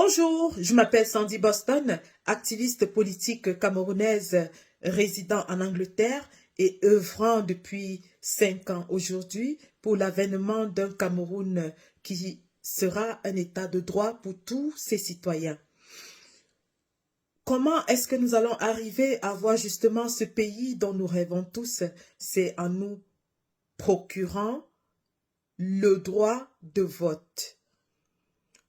Bonjour, je m'appelle Sandy Boston, activiste politique camerounaise résidant en Angleterre et œuvrant depuis 5 ans aujourd'hui pour l'avènement d'un Cameroun qui sera un état de droit pour tous ses citoyens. Comment est-ce que nous allons arriver à voir justement ce pays dont nous rêvons tous? C'est en nous procurant le droit de vote.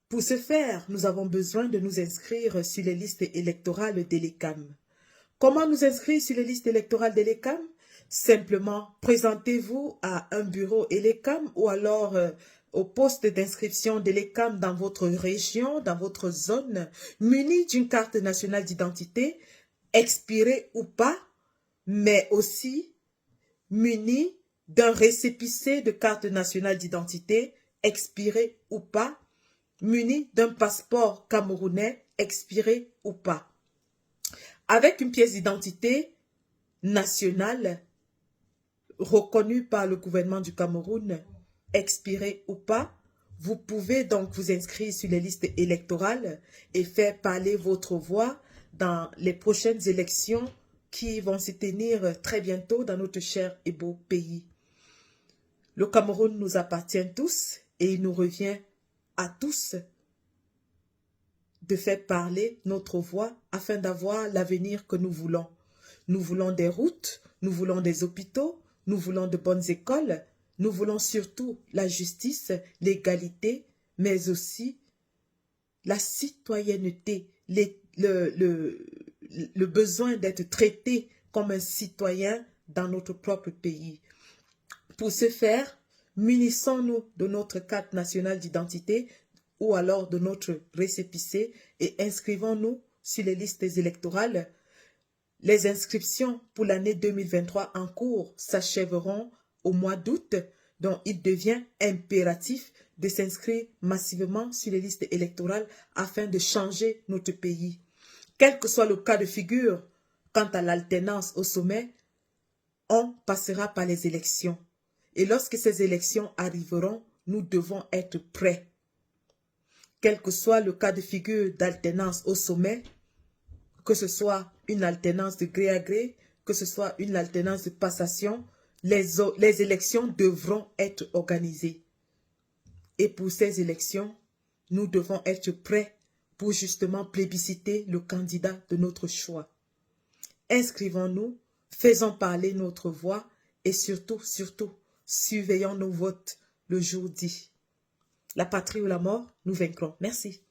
Pour ce faire, nous avons besoin de nous inscrire sur les listes électorales de l'ECAM. Comment nous inscrire sur les listes électorales de l'ECAM? Simplement, présentez-vous à un bureau ELECAM ou alors au poste d'inscription de l'ECAM dans votre région, dans votre zone, muni d'une carte nationale d'identité, expirée ou pas, mais aussi muni d'un récépissé de carte nationale d'identité, expiré ou pas, muni d'un passeport camerounais, expiré ou pas. Avec une pièce d'identité nationale reconnue par le gouvernement du Cameroun, expirée ou pas, vous pouvez donc vous inscrire sur les listes électorales et faire parler votre voix dans les prochaines élections qui vont se tenir très bientôt dans notre cher et beau pays. Le Cameroun nous appartient tous et il nous revient à tous de faire parler notre voix afin d'avoir l'avenir que nous voulons. Nous voulons des routes, nous voulons des hôpitaux, nous voulons de bonnes écoles, nous voulons surtout la justice, l'égalité, mais aussi la citoyenneté, le besoin d'être traité comme un citoyen dans notre propre pays. Pour ce faire, munissons-nous de notre carte nationale d'identité ou alors de notre récépissé et inscrivons-nous sur les listes électorales. Les inscriptions pour l'année 2023 en cours s'achèveront au mois d'août, donc il devient impératif de s'inscrire massivement sur les listes électorales afin de changer notre pays. Quel que soit le cas de figure, quant à l'alternance au sommet, on passera par les élections. Et lorsque ces élections arriveront, nous devons être prêts. Quel que soit le cas de figure d'alternance au sommet, que ce soit une alternance de gré à gré, que ce soit une alternance de passation, les élections devront être organisées. Et pour ces élections, nous devons être prêts pour justement plébisciter le candidat de notre choix. Inscrivons-nous, faisons parler notre voix et surtout, surveillons nos votes le jour dit. La patrie ou la mort, nous vaincrons. Merci.